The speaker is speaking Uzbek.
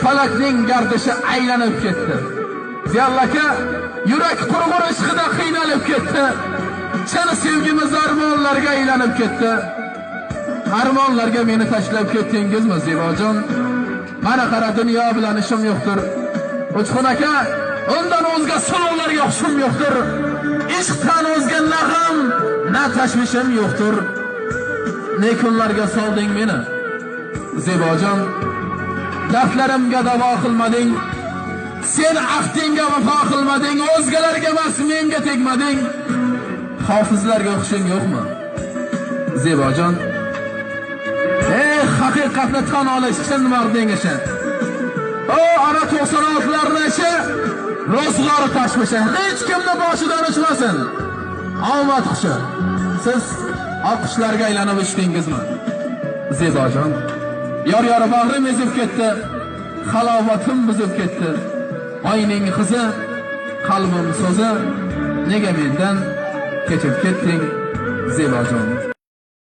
falakning gardishi aylanib ketdi. Ziyodli aka yurak qurg'ur ishqida qiynalib ketdi. Chin sevgimiz armonlarga aylanib ketdi. Armonlarga meni tashlab ketdingizmi Zebajon? Mana qara, dunyo bilan ishim yo'qdir. Uchqun aka, undan o'zga so'zlarga hushim yo'qdir. Ishqdan o'zga nag'am, na tashvishim yo'qdir. Ne kunlarga solding meni Zebajon? Dardlarimga davo qilmading. Sen ahdingga vafo qilmading. O'zgalarga emas, menga tegmading. Hofizlarga o'xshing yo'qmi Zebajon? Haqiqatni tan olish chin mardning ishi. O ana 96larning ishi ro'zg'or tashvishi. Hech kimni boshidan uchmasin. Omad qushi. Siz oqqushlarga aylanib uchdingizmi Zebajon? Yor bag'rim ezib ketdi, halovatim buzib ketdi. Oyning qizi, qalbim so'zi, nega mendan kechib ketding Zebajon?